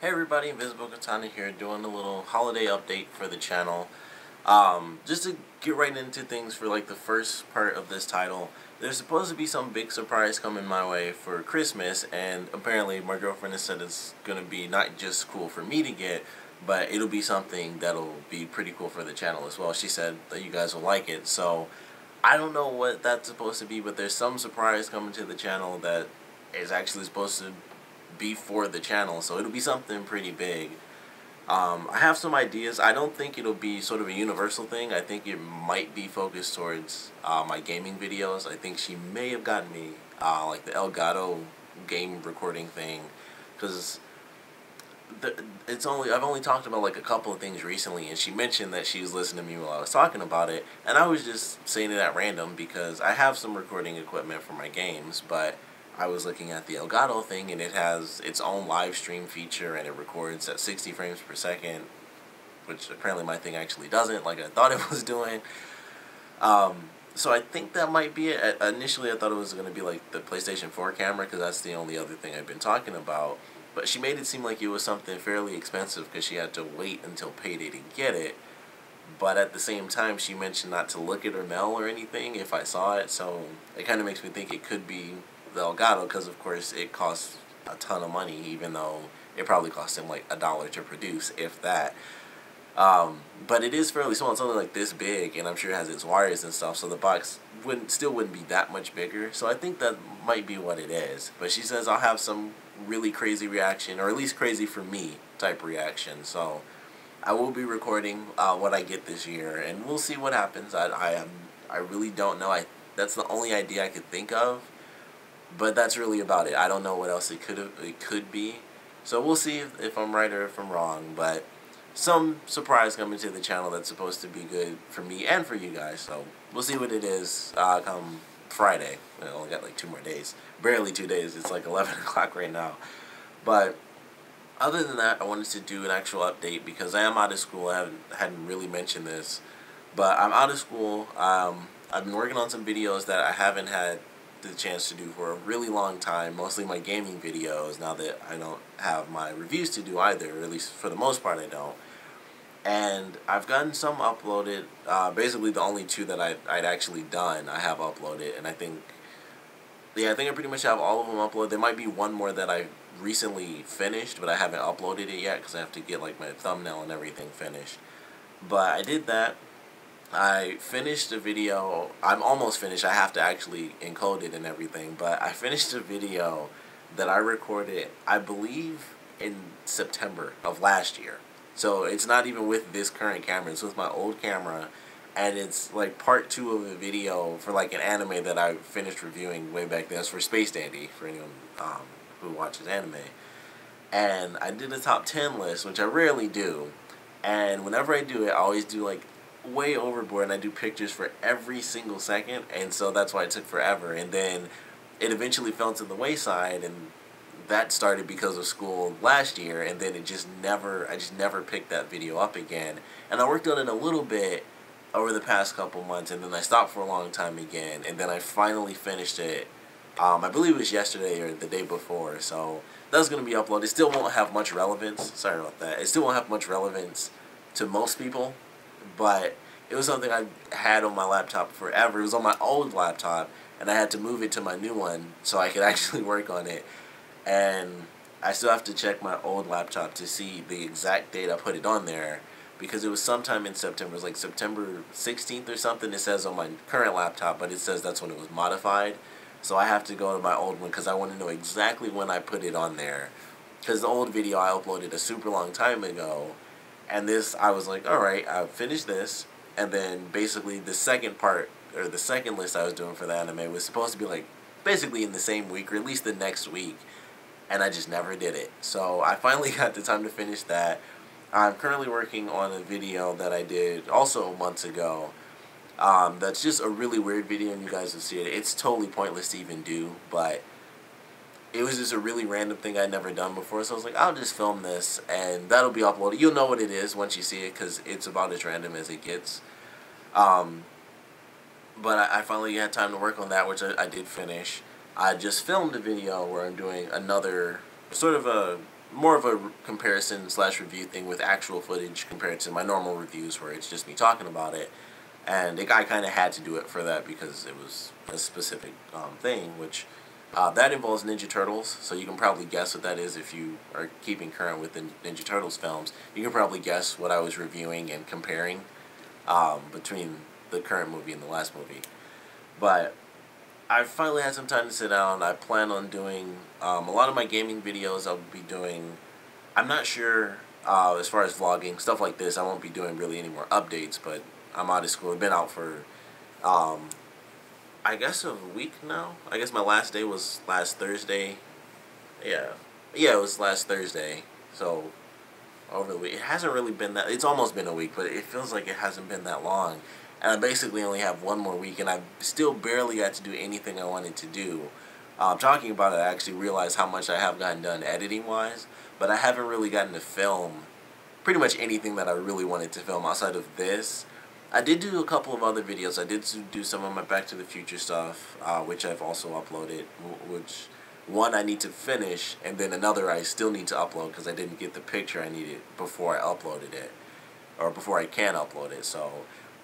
Hey everybody, Invisiblekatana here, doing a little holiday update for the channel. Just to get right into things for like the first part of this title, there's supposed to be some big surprise coming my way for Christmas, and apparently my girlfriend has said it's gonna be not just cool for me to get, but it'll be something that'll be pretty cool for the channel as well. She said that you guys will like it, so I don't know what that's supposed to be, but there's some surprise coming to the channel that is actually supposed to be for the channel, so it'll be something pretty big. I have some ideas. I don't think it'll be sort of a universal thing. I think it might be focused towards my gaming videos. I think she may have gotten me like the Elgato game recording thing, because I've only talked about like a couple of things recently, and she mentioned that she was listening to me while I was talking about it, and I was just saying it at random because I have some recording equipment for my games, but I was looking at the Elgato thing, and it has its own live stream feature, and it records at 60 frames per second, which apparently my thing actually doesn't, like I thought it was doing. So I think that might be it. Initially, I thought it was going to be like the PlayStation 4 camera, because that's the only other thing I've been talking about. But she made it seem like it was something fairly expensive because she had to wait until payday to get it. But at the same time, she mentioned not to look at her mail or anything if I saw it. So it kind of makes me think it could be the Elgato, because of course it costs a ton of money, even though it probably cost him like $1 to produce, if that. But it is fairly small. It's only like this big, and I'm sure it has its wires and stuff, so the box still wouldn't be that much bigger. So I think that might be what it is. But she says I'll have some really crazy reaction, or at least crazy for me type reaction. So I will be recording what I get this year, and we'll see what happens. I really don't know. That's the only idea I could think of, but that's really about it. I don't know what else it could be. So we'll see if I'm right or if I'm wrong. But some surprise coming to the channel that's supposed to be good for me and for you guys. So we'll see what it is come Friday. I only got like 2 more days. Barely 2 days. It's like 11 o'clock right now. But other than that, I wanted to do an actual update because I am out of school. I hadn't really mentioned this, but I'm out of school. I've been working on some videos that I haven't had the chance to do for a really long time, mostly my gaming videos, now that I don't have my reviews to do either, or at least for the most part I don't. And I've gotten some uploaded. Basically the only 2 that I'd actually done I have uploaded, and I think I pretty much have all of them uploaded. There might be one more that I recently finished, but I haven't uploaded it yet because I have to get like my thumbnail and everything finished. But I did that. I finished a video. I'm almost finished. I have to actually encode it and everything, but I finished a video that I recorded, I believe, in September of last year. So it's not even with this current camera. It's with my old camera, and it's like part 2 of a video for like an anime that I finished reviewing way back then. It's for Space Dandy, for anyone who watches anime. And I did a top 10 list, which I rarely do. And whenever I do it, I always do like way overboard, and I do pictures for every single second, and so that's why it took forever. And then it eventually fell to the wayside, and that started because of school last year, and then I just never picked that video up again. And I worked on it a little bit over the past couple months, and then I stopped for a long time again, and then I finally finished it. I believe it was yesterday or the day before, so that's going to be uploaded. It still won't have much relevance. Sorry about that. It still won't have much relevance to most people, but it was something I had on my laptop forever. It was on my old laptop, and I had to move it to my new one so I could actually work on it. And I still have to check my old laptop to see the exact date I put it on there, because it was sometime in September. It was like September 16th or something. It says on my current laptop, but it says that's when it was modified. So I have to go to my old one because I want to know exactly when I put it on there. Because the old video I uploaded a super long time ago, and this, I was like, alright, I've finished this, and then basically the second part, or the second list I was doing for the anime was supposed to be like, basically in the same week, or at least the next week, and I just never did it. So I finally got the time to finish that. I'm currently working on a video that I did also months ago, that's just a really weird video, and you guys will see it. It's totally pointless to even do, but it was just a really random thing I'd never done before, so I was like, I'll just film this, and that'll be uploaded. You'll know what it is once you see it, because it's about as random as it gets. But I finally had time to work on that, which I did finish. I just filmed a video where I'm doing another, sort of a more of a comparison slash review thing with actual footage compared to my normal reviews where it's just me talking about it. And I kind of had to do it for that because it was a specific thing, which that involves Ninja Turtles. So you can probably guess what that is if you are keeping current with the Ninja Turtles films. You can probably guess what I was reviewing and comparing between the current movie and the last movie. But I finally had some time to sit down. I plan on doing a lot of my gaming videos. I'll be doing. I'm not sure as far as vlogging stuff like this. I won't be doing really any more updates, but I'm out of school. I've been out for I guess a week now. I guess my last day was last Thursday. Yeah, it was last Thursday. So over the week, it hasn't really been that. It's almost been a week, but it feels like it hasn't been that long. And I basically only have one more week, and I still barely got to do anything I wanted to do. Talking about it, I actually realized how much I have gotten done editing-wise, but I haven't really gotten to film pretty much anything that I really wanted to film outside of this. I did do a couple of other videos. I did do some of my Back to the Future stuff, which I've also uploaded, which one I need to finish, and then another I still need to upload because I didn't get the picture I needed before I uploaded it, or before I can upload it. So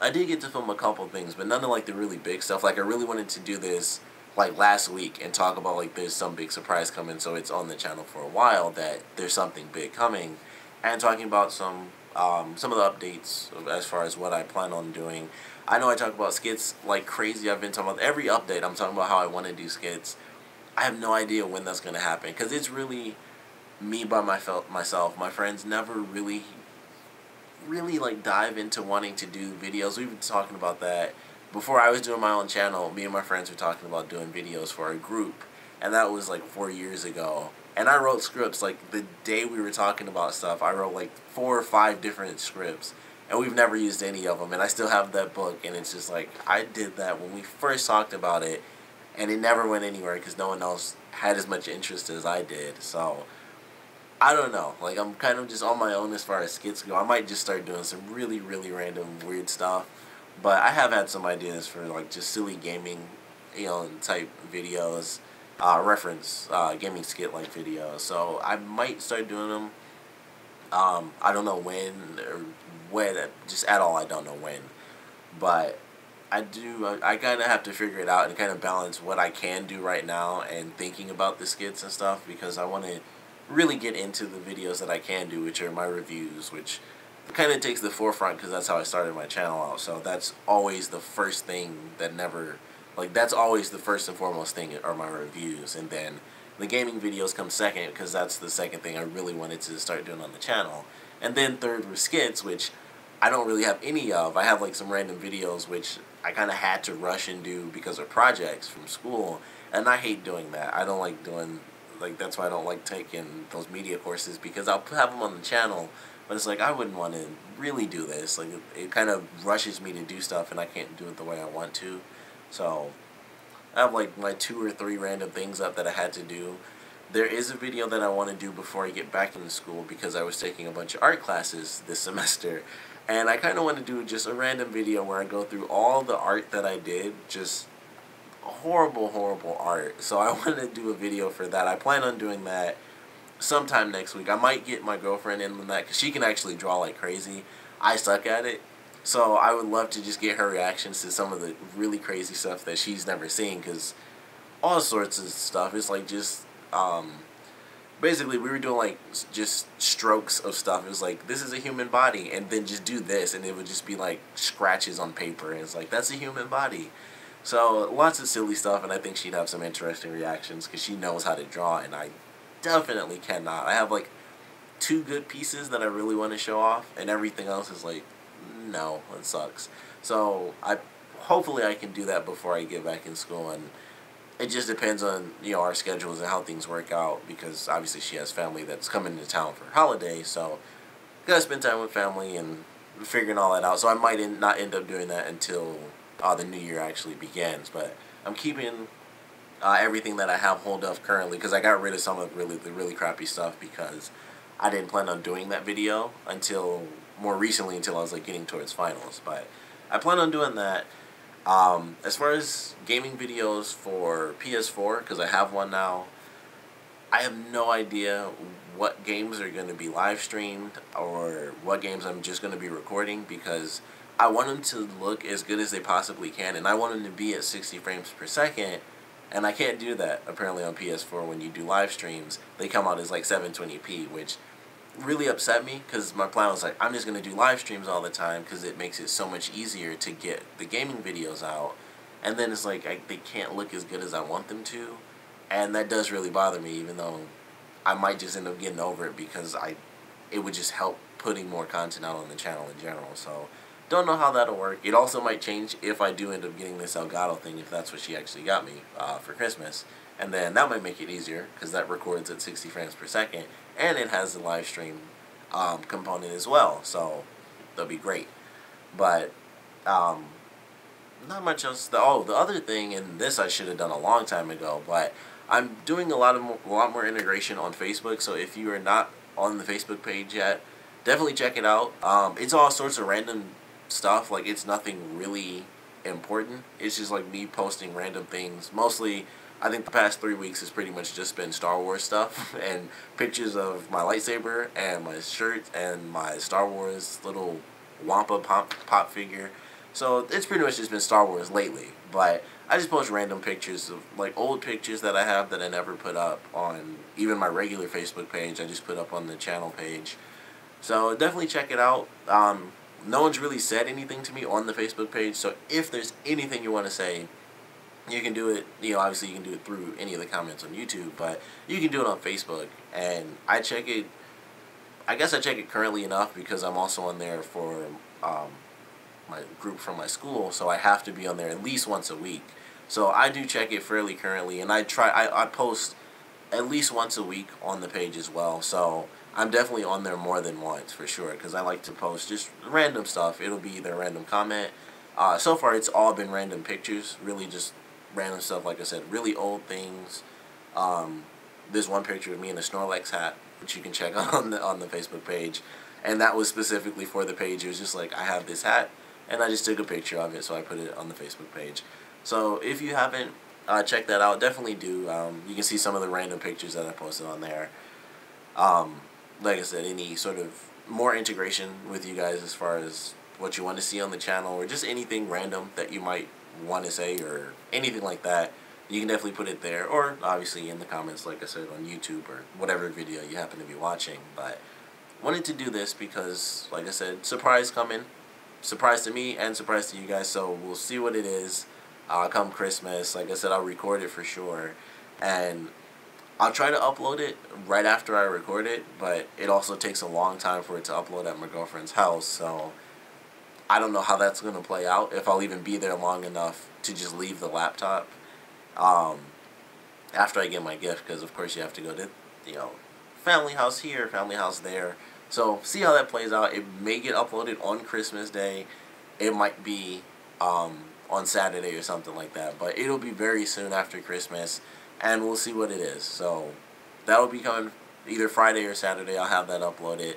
I did get to film a couple things, but none of like the really big stuff. Like I really wanted to do this like last week and talk about like there's some big surprise coming, so it's on the channel for a while that there's something big coming, and talking about some of the updates as far as what I plan on doing. I know I talk about skits like crazy. I've been talking about every update. I'm talking about how I want to do skits. I have no idea when that's going to happen because it's really me by myself. My friends never really like dive into wanting to do videos. We've been talking about that before I was doing my own channel. Me and my friends were talking about doing videos for a group, and that was like 4 years ago. And I wrote scripts like the day we were talking about stuff. I wrote like 4 or 5 different scripts, and we've never used any of them. And I still have that book, and it's just like I did that when we first talked about it, and it never went anywhere because no one else had as much interest as I did. So I don't know. Like I'm kind of just on my own as far as skits go. I might just start doing some really random weird stuff. But I have had some ideas for like just silly gaming, type videos, reference gaming skit like videos. So I might start doing them. I don't know when, just at all. I don't know when, but I kind of have to figure it out and kind of balance what I can do right now and thinking about the skits and stuff because I want to really get into the videos that I can do, which are my reviews, which kind of takes the forefront because that's how I started my channel out. So that's always the first thing that never, like that's always the first and foremost thing are my reviews, and then the gaming videos come second because that's the second thing I really wanted to start doing on the channel. And then third were skits, which I don't really have any of. I have like some random videos which I kind of had to rush and do because of projects from school, and I hate doing that. I don't like doing, like that's why I don't like taking those media courses because I'll have them on the channel, but it's like I wouldn't want to really do this. Like it kind of rushes me to do stuff and I can't do it the way I want to. So I have like my 2 or 3 random things up that I had to do. There is a video that I want to do before I get back into school because I was taking a bunch of art classes this semester. And I kind of want to do just a random video where I go through all the art that I did, just horrible art. So I want to do a video for that. I plan on doing that sometime next week. I might get my girlfriend in on that because she can actually draw like crazy. I suck at it. So I would love to just get her reactions to some of the really crazy stuff that she's never seen because all sorts of stuff. It's like just, basically we were doing like just strokes of stuff. It was like, this is a human body, and then just do this, and it would just be like scratches on paper, and it's like, that's a human body. So lots of silly stuff, and I think she'd have some interesting reactions because she knows how to draw, and I definitely cannot. I have like 2 good pieces that I really want to show off, and everything else is like, no, it sucks. So hopefully I can do that before I get back in school, and it just depends on our schedules and how things work out because obviously she has family that's coming to town for holidays, so gotta spend time with family and figuring all that out. So I might not end up doing that until the new year actually begins, but I'm keeping everything that I have hold of currently because I got rid of some of the really crappy stuff because I didn't plan on doing that video until more recently, until I was like getting towards finals. But I plan on doing that. As far as gaming videos for PS4, because I have one now, I have no idea what games are going to be live streamed or what games I'm just going to be recording, because I want them to look as good as they possibly can, and I want them to be at 60 frames per second, and I can't do that apparently on PS4 when you do live streams. They come out as like 720p, which really upset me, because my plan was like, I'm just going to do live streams all the time because it makes it so much easier to get the gaming videos out. And then it's like they can't look as good as I want them to, and that does really bother me, even though I might just end up getting over it because it would just help putting more content out on the channel in general. So don't know how that'll work. It also might change if I do end up getting this Elgato thing, if that's what she actually got me for Christmas. And then that might make it easier because that records at 60 frames per second, and it has the live stream component as well. So that'll be great. But not much else. The other thing, and this I should have done a long time ago, but I'm doing a lot more integration on Facebook. So if you are not on the Facebook page yet, definitely check it out. It's all sorts of random stuff. Like, it's nothing really important. It's just like me posting random things. Mostly, I think the past 3 weeks has pretty much just been Star Wars stuff and pictures of my lightsaber and my shirt and my Star Wars little Wampa pop figure. So it's pretty much just been Star Wars lately. But I just post random pictures of like old pictures that I have that I never put up on even my regular Facebook page. I just put up on the channel page. So definitely check it out. No one's really said anything to me on the Facebook page, so if there's anything you want to say, you can do it. Obviously you can do it through any of the comments on YouTube, but you can do it on Facebook. And I check it. I guess I check it currently enough because I'm also on there for my group from my school, so I have to be on there at least once a week. So I do check it fairly currently, and I post at least once a week on the page as well. So I'm definitely on there more than once for sure, because I like to post just random stuff. It'll be either a random comment. So far it's all been random pictures, really just random stuff. Like I said, really old things. There's one picture of me in a Snorlax hat, which you can check on the Facebook page, and that was specifically for the page. It was just like, I have this hat, and I just took a picture of it, so I put it on the Facebook page. So if you haven't checked that out, definitely do. You can see some of the random pictures that I posted on there. Like I said, any sort of more integration with you guys as far as what you want to see on the channel, or just anything random that you might want to say, or anything like that, you can definitely put it there, or obviously in the comments, like I said, on YouTube or whatever video you happen to be watching. But wanted to do this because, like I said, surprise coming. Surprise to me and surprise to you guys, so we'll see what it is come Christmas. Like I said, I'll record it for sure, and I'll try to upload it right after I record it, but it also takes a long time for it to upload at my girlfriend's house, so I don't know how that's going to play out, if I'll even be there long enough to just leave the laptop after I get my gift, because of course you have to go to, family house here, family house there. So see how that plays out. It may get uploaded on Christmas Day. It might be on Saturday or something like that, but it'll be very soon after Christmas, and we'll see what it is. So that'll be coming either Friday or Saturday. I'll have that uploaded.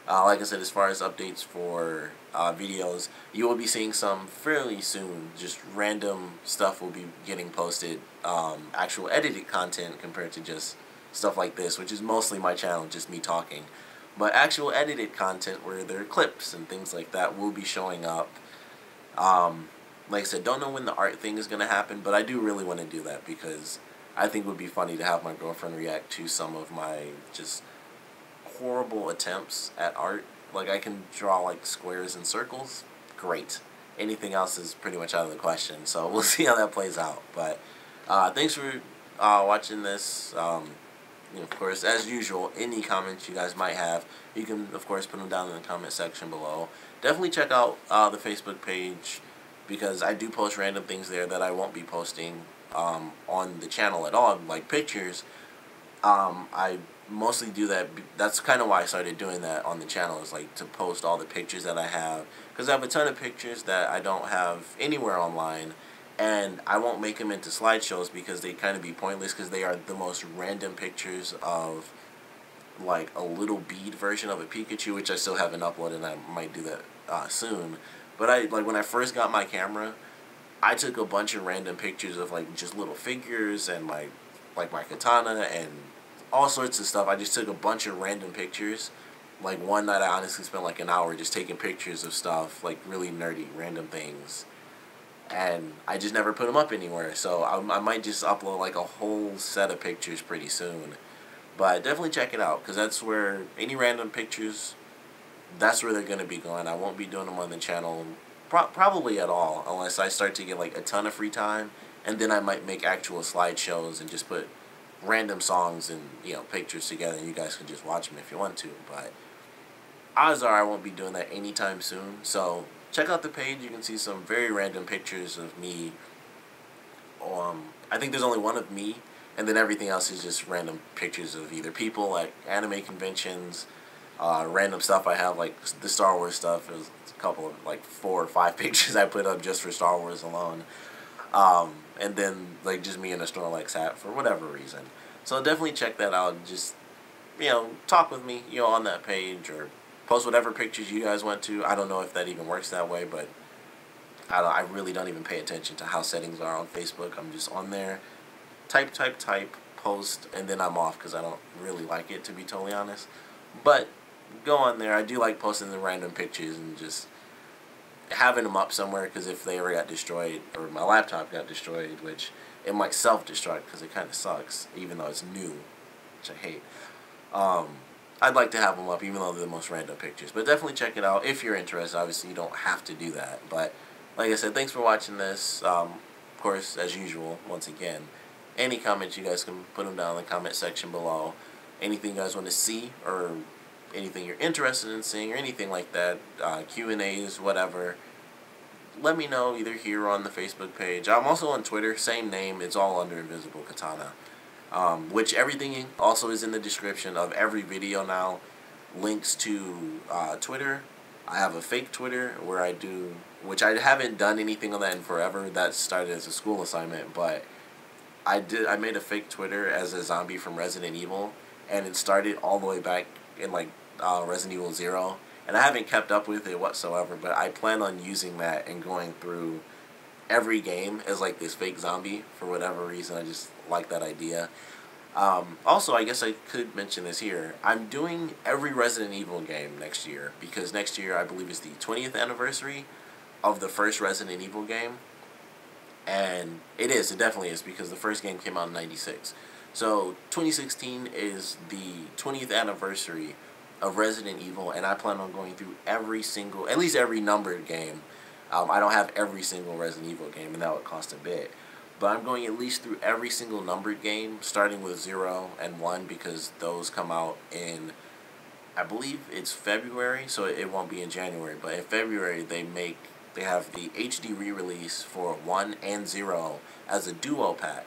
Like I said, as far as updates for videos, you will be seeing some fairly soon. Just random stuff will be getting posted. Actual edited content compared to just stuff like this, which is mostly my channel, just me talking. But actual edited content where there are clips and things like that will be showing up. Like I said, don't know when the art thing is going to happen, but I do really want to do that because I think it would be funny to have my girlfriend react to some of my just horrible attempts at art. Like, I can draw like squares and circles. Great. Anything else is pretty much out of the question. So we'll see how that plays out. But thanks for watching this. Of course, as usual, any comments you guys might have, you can, of course, put them down in the comment section below. Definitely check out the Facebook page, because I do post random things there that I won't be posting on the channel at all, like pictures. I mostly do that. That's kind of why I started doing that on the channel, is like to post all the pictures that I have, because I have a ton of pictures that I don't have anywhere online, and I won't make them into slideshows because they kind of be pointless, because they are the most random pictures of like a little bead version of a Pikachu, which I still haven't uploaded, and I might do that soon. But when I first got my camera, I took a bunch of random pictures of like just little figures and like my katana and all sorts of stuff. I just took a bunch of random pictures. Like one night I honestly spent like an hour just taking pictures of stuff, like really nerdy, random things. And I just never put them up anywhere. So I might just upload like a whole set of pictures pretty soon. But definitely check it out, because that's where any random pictures, that's where they're going to be going. I won't be doing them on the channel probably at all, unless I start to get like a ton of free time. And then I might make actual slideshows and just put random songs and, you know, pictures together, and you guys can just watch them if you want to. But odds are I won't be doing that anytime soon. So check out the page. You can see some very random pictures of me. I think there's only one of me, and then everything else is just random pictures of either people at anime conventions, random stuff I have, like the Star Wars stuff. It was a couple of, like 4 or 5 pictures I put up just for Star Wars alone. And then, like, just me in a Snorlax hat for whatever reason. So definitely check that out. Just, you know, talk with me, you know, on that page, or post whatever pictures you guys want to. I don't know if that even works that way, but I really don't even pay attention to how settings are on Facebook. I'm just on there, type, post, and then I'm off because I don't really like it, to be totally honest. But go on there. I do like posting the random pictures and just having them up somewhere, because if they ever got destroyed, or my laptop got destroyed, which it might self-destruct because it kind of sucks, even though it's new, which I hate. I'd like to have them up, even though they're the most random pictures. But definitely check it out if you're interested. Obviously, you don't have to do that. But like I said, thanks for watching this. Of course, as usual, once again, any comments, you guys can put them down in the comment section below. Anything you guys want to see, or anything you're interested in seeing, or anything like that, Q&As, whatever, let me know either here or on the Facebook page. I'm also on Twitter, same name, it's all under Invisiblekatana, which everything also is in the description of every video now. Links to Twitter. I have a fake Twitter where I do, which I haven't done anything on that in forever. That started as a school assignment, but I made a fake Twitter as a zombie from Resident Evil, and it started all the way back in like Resident Evil 0, and I haven't kept up with it whatsoever, but I plan on using that and going through every game as like this fake zombie for whatever reason. I just like that idea. Also, I guess I could mention this here. I'm doing every Resident Evil game next year, because next year I believe is the 20th anniversary of the first Resident Evil game. And it definitely is, because the first game came out in '96. So 2016 is the 20th anniversary of Resident Evil, and I plan on going through every single, at least every numbered game. I don't have every single Resident Evil game, and that would cost a bit. But I'm going at least through every single numbered game, starting with 0 and 1, because those come out in, I believe it's February, so it won't be in January. But in February, they have the HD re-release for 1 and 0 as a duo pack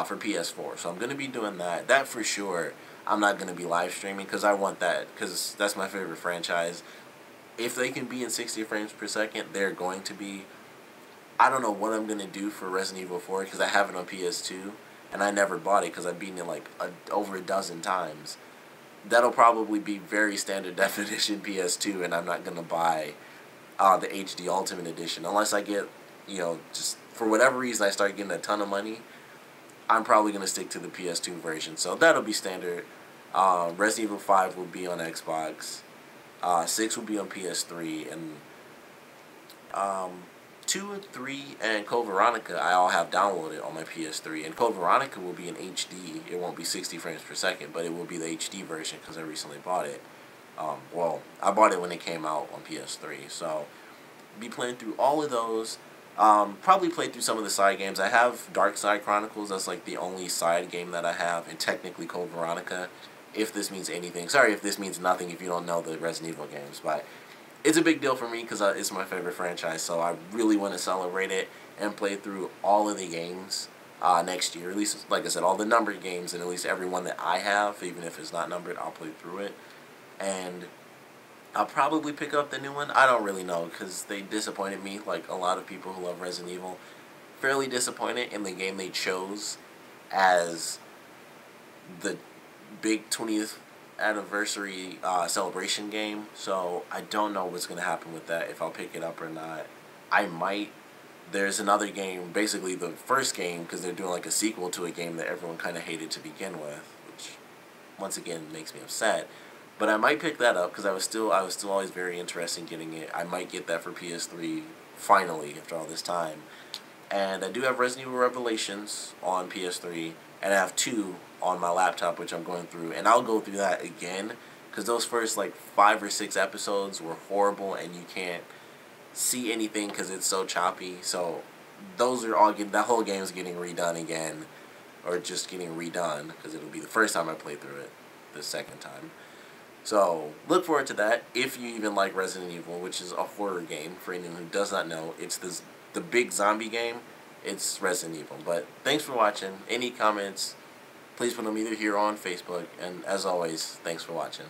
for PS4. So I'm going to be doing that. That for sure. I'm not going to be live streaming, because I want that, because that's my favorite franchise. If they can be in 60 frames per second, they're going to be. I don't know what I'm going to do for Resident Evil 4, because I have it on PS2, and I never bought it because I've beaten it like over a dozen times. That'll probably be very standard definition PS2, and I'm not going to buy the HD Ultimate Edition unless I get, you know, just for whatever reason I start getting a ton of money. I'm probably going to stick to the PS2 version, so that'll be standard. Resident Evil 5 will be on Xbox, 6 will be on PS3, and 2 and 3 and Code Veronica I all have downloaded on my PS3, and Code Veronica will be in HD. It won't be 60 frames per second, but it will be the HD version, because I recently bought it. Well, I bought it when it came out on PS3, so be playing through all of those. Probably play through some of the side games. I have Dark Side Chronicles. That's like the only side game that I have, and technically Code Veronica, if this means anything. Sorry if this means nothing if you don't know the Resident Evil games, but it's a big deal for me because it's my favorite franchise, so I really want to celebrate it and play through all of the games next year. At least, like I said, all the numbered games, and at least every one that I have, even if it's not numbered, I'll play through it. And I'll probably pick up the new one. I don't really know, because they disappointed me, like a lot of people who love Resident Evil. Fairly disappointed in the game they chose as the big 20th anniversary celebration game. So I don't know what's going to happen with that, if I'll pick it up or not. I might. There's another game, basically the first game, because they're doing like a sequel to a game that everyone kind of hated to begin with, which once again makes me upset. But I might pick that up because I was still always very interested in getting it. I might get that for PS3 finally after all this time. And I do have Resident Evil Revelations on PS3, and I have 2 on my laptop, which I'm going through, and I'll go through that again because those first like 5 or 6 episodes were horrible, and you can't see anything because it's so choppy. So those are all that whole game is getting redone again, or just getting redone because it'll be the first time I play through it, the second time. So look forward to that if you even like Resident Evil, which is a horror game. For anyone who does not know, it's the big zombie game. It's Resident Evil. But thanks for watching. Any comments, please put them either here or on Facebook. And as always, thanks for watching.